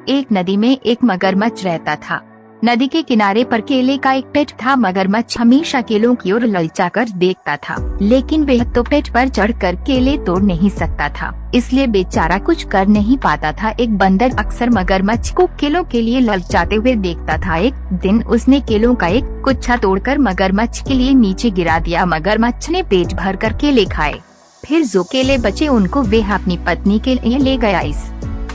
एक नदी में एक मगरमच्छ रहता था। नदी के किनारे पर केले का एक पेड़ था। मगरमच्छ हमेशा केलों की ओर ललचाकर देखता था, लेकिन वह तो पेड़ पर चढ़कर केले तोड़ नहीं सकता था, इसलिए बेचारा कुछ कर नहीं पाता था। एक बंदर अक्सर मगरमच्छ को केलों के लिए ललचाते हुए देखता था। एक दिन उसने केलों का एक गुच्छा तोड़कर मगरमच्छ के लिए नीचे गिरा दिया। मगरमच्छ ने पेट भर कर केले खाए, फिर जो केले बचे उनको वह अपनी पत्नी के लिए ले गया। इस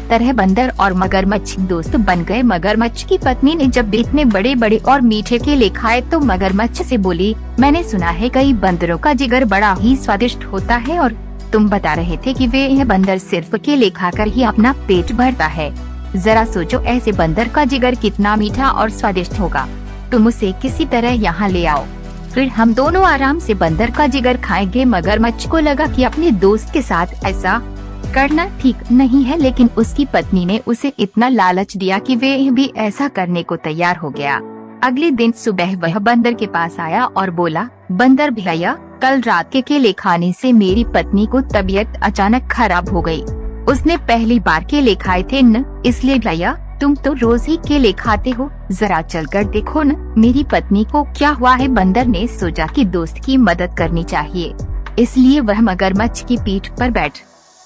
तरह बंदर और मगरमच्छ दोस्त बन गए। मगरमच्छ की पत्नी ने जब इतने बड़े बड़े और मीठे केले खाए तो मगरमच्छ से बोली, मैंने सुना है कई बंदरों का जिगर बड़ा ही स्वादिष्ट होता है, और तुम बता रहे थे कि वे यह बंदर सिर्फ केले खाकर ही अपना पेट भरता है। जरा सोचो ऐसे बंदर का जिगर कितना मीठा और स्वादिष्ट होगा। तुम उसे किसी तरह यहाँ ले आओ, फिर हम दोनों आराम से बंदर का जिगर खाएंगे। मगरमच्छ को लगा कि अपने दोस्त के साथ ऐसा करना ठीक नहीं है, लेकिन उसकी पत्नी ने उसे इतना लालच दिया कि वह भी ऐसा करने को तैयार हो गया। अगले दिन सुबह वह बंदर के पास आया और बोला, बंदर भैया, कल रात के केले खाने से मेरी पत्नी को तबीयत अचानक खराब हो गई। उसने पहली बार केले खाए थे न, इसलिए भैया तुम तो रोज ही केले खाते हो, जरा चलकर देखो न मेरी पत्नी को क्या हुआ है। बंदर ने सोचा कि दोस्त की मदद करनी चाहिए, इसलिए वह मगरमच्छ की पीठ पर बैठ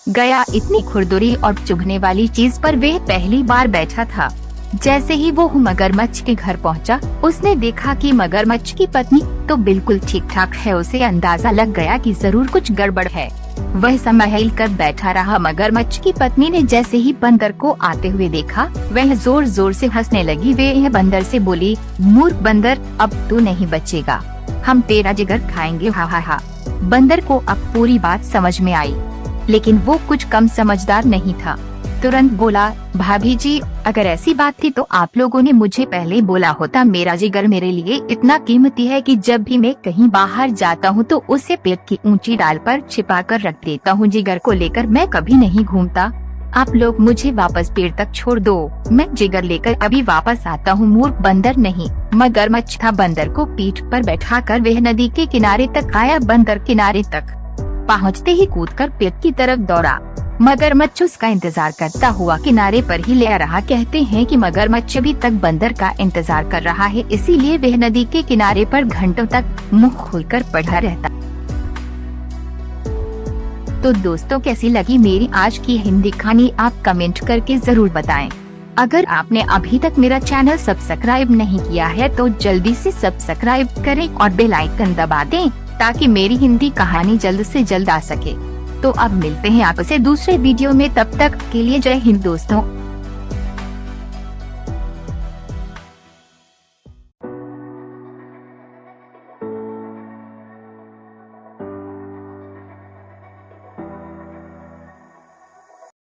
गया। इतनी खुरदुरी और चुभने वाली चीज पर वह पहली बार बैठा था। जैसे ही वो मगरमच्छ के घर पहुंचा, उसने देखा कि मगरमच्छ की पत्नी तो बिल्कुल ठीक ठाक है। उसे अंदाजा लग गया कि जरूर कुछ गड़बड़ है। वह संभल कर बैठा रहा। मगरमच्छ की पत्नी ने जैसे ही बंदर को आते हुए देखा, वह जोर जोर से हंसने लगी। वह बंदर से बोली, मूर्ख बंदर, अब तू नहीं बचेगा, हम तेरा जिगर खाएंगे, हा हा हा। बंदर को अब पूरी बात समझ में आई, लेकिन वो कुछ कम समझदार नहीं था। तुरंत बोला, भाभी जी, अगर ऐसी बात थी तो आप लोगों ने मुझे पहले बोला होता। मेरा जिगर मेरे लिए इतना कीमती है कि जब भी मैं कहीं बाहर जाता हूँ तो उसे पेड़ की ऊंची डाल पर छिपा कर रख देता हूँ। जिगर को लेकर मैं कभी नहीं घूमता। आप लोग मुझे वापस पेड़ तक छोड़ दो, मैं जिगर लेकर अभी वापस आता हूँ। मूर्ख बंदर नहीं, मगरमच्छ था। बंदर को पीठ पर बैठाकर वह नदी के किनारे तक आया। बंदर किनारे तक पहुँचते ही कूदकर पेड़ की तरफ दौड़ा। मगरमच्छ उसका इंतजार करता हुआ किनारे पर ही ले रहा। कहते हैं कि मगरमच्छ अभी तक बंदर का इंतजार कर रहा है, इसीलिए वह नदी के किनारे पर घंटों तक मुंह खोलकर पड़ा रहता। तो दोस्तों, कैसी लगी मेरी आज की हिंदी कहानी, आप कमेंट करके जरूर बताएं। अगर आपने अभी तक मेरा चैनल सब्सक्राइब नहीं किया है तो जल्दी से सब्सक्राइब करें और बेल आइकन दबा दें, ताकि मेरी हिंदी कहानी जल्द से जल्द आ सके। तो अब मिलते हैं आपसे दूसरे वीडियो में, तब तक के लिए जय हिंद दोस्तों।